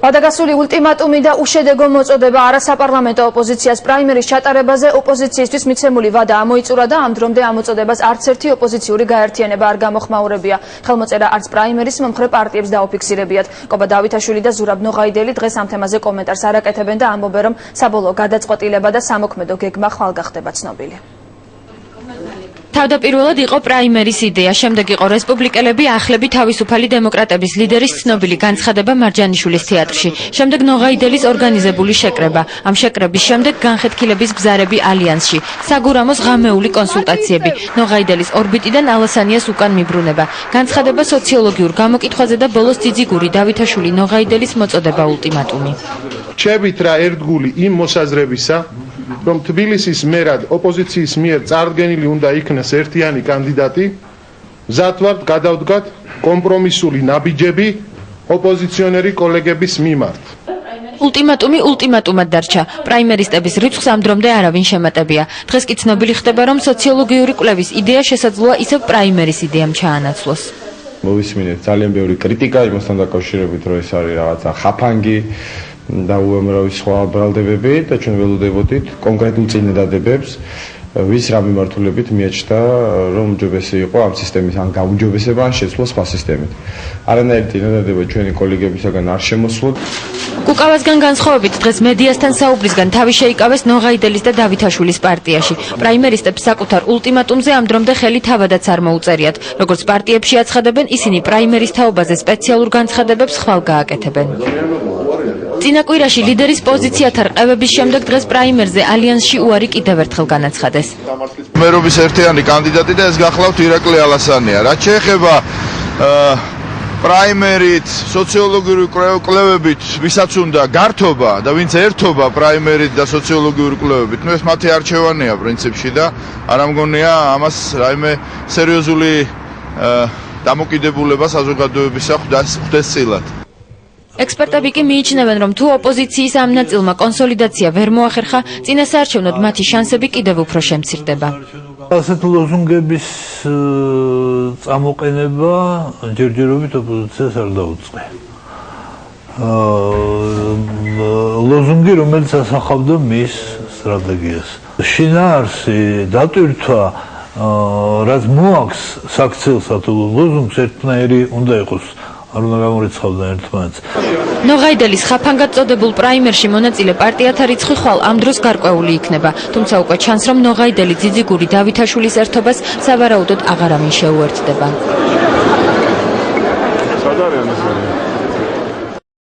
გადაგასული ულტიმატუმი და უშედეგო მოწოდება არასაპარლამენტო ოპოზიციას პრაიმერის ჩატარებაზე ოპოზიციისთვის მიცემული ვადა ამოიწურა და ამ დრომდე ამოწოდებას არც ერთი ოპოზიციური გაერთიანება არ გამოხმაურებია. ხელმოწერა არც პრაიმერის მომხრე პარტიებს დაუფიქსირებიათ. კობა დავითაშვილი და ზურაბ ნოღაიდელი დღეს ამ თემაზე კომენტარს არ აკეთებენ და ამბობენ, რომ საბოლოო გადაწყვეტილება და სამოქმედო გეგმა ხვალ გახდება ცნობილი. თავდაპირველად იყო პრაიმერის იდეა, შემდეგ იყო რესპუბლიკელები ახლები თავისუფალი დემოკრატების ლიდერის ცნობილი განცხადება მარჯანიშვილის თეატრში, შემდეგ ნოღაიდელის ორგანიზებული შეკრება, ამ შეკრების შემდეგ განხეთქილების ბზარები ალიანსში, საგურამოს ღამეული კონსულტაციები, ნოღაიდელის ორბიტიდან ალასანიას უკან მიბრუნება, განცხადება სოციოლოგიურ გამოკითხვაზე და ბოლოს ძიძიგური დავითაშვილი ნოღაიდელის მოწოდება ულტიმატუმი. რჩებით რა ერთგული იმ მოსაზრებისა, რომ თბილისის მერად ოპოზიციის მიერ წარდგენილი უნდა იქნას ერთიანი კანდიდატი, მზად ვართ გადავდგათ კომპრომისული ნაბიჯები ოპოზიციონერი კოლეგების მიმართ. ულტიმატუმი ულტიმატუმად დარჩა. პრაიმერისტების რიცხვს ამ დრომდე არავინ შემატებია. დღეს კი ცნობილი ხდება, რომ სოციოლოგიური კვლევის იდეა შესაძლოა ისევ პრაიმერის იდეამ ჩაანაცვლოს. მოვისმინეთ ძალიან ბევრი კრიტიკა იმასთან დაკავშირებით, რომ ეს არის რაღაცა ხაფანგი და უამრავი სხვა ბრალდებები და ჩვენ ველოდებოდით კონკრეტულ წინადადებებს, ვის რა მიმართულებით მიაჩნდა, რომ უჯობესი იყო ამ სისტემის ან გაუჯობესება ან შეცვლა სხვა სისტემით. არანაირი წინადადება ჩვენი კოლეგებისაგან არ შემოსვლოდ. კუკავასგან განსხვავებით დღეს მედიასთან საუბრისგან თავი შეიკავეს ნოღაიდელის და დავითაშვილის პარტიაში. პრაიმერისტებს საკუთარ ულტიმატუმზე ამ დრომდე ხელი თავადაც არ მოუწერიათ. როგორც პარტიებში აცხადებენ, ისინი პრაიმერის თაობაზე სპეციალურ განცხადებებს ხვალ გააკეთებენ. წინა კვირაში ლიდერის პოზიციათა რყევების შემდეგ დღეს პრაიმერზე ალიანსში უარი კიდევ ერთხელ განაცხადეს. მერობის ერთიანი კანდიდატი და ეს გახლავთ ირაკლი ალასანია. რაც შეეხება პრაიმერით, სოციოლოგიური კვლევებით, ვისაც უნდა გართობა და ვინც ერთობა პრაიმერით და სოციოლოგიური კვლევებით, ეს მათი არჩევანია პრინციპში და არ ამგონია ამას რაიმე სერიოზული დამოკიდებულება საზოგადოებისა ხვდეს წილად. ექსპერტები კი მიიჩნევენ, რომ თუ ოპოზიციის ამ ნაწილმა კონსოლიდაცია ვერ მოახერხა, წინასაარჩევნოდ მათი შანსები კიდევ უფრო შემცირდება. ასეთ ლოზუნგების წამოყენება ჯერჯერობით ოპოზიციას არ დაუწყე. ლოზუნგი, რომელიც ასახავდა მის სტრატეგიას. შინაარსი დატვირთვა, რაც მოაქვს საქციელსა თუ ლოზუნგს ერთნაირი უნდა იყოს. არ უნდა გამორიცხავდნენ ერთმანეთს. ნოღაიდელის ხაფანგად წოდებულ პრაიმერში მონაწილე პარტიათა რიცხვი ხვალ ამ დროს გარკვეული იქნება, თუმცა უკვე ჩანს, რომ ნოღაიდელი ძიძიგური დავითაშვილის ერთობას სავარაუდოდ აღარავინ შეუერთდება.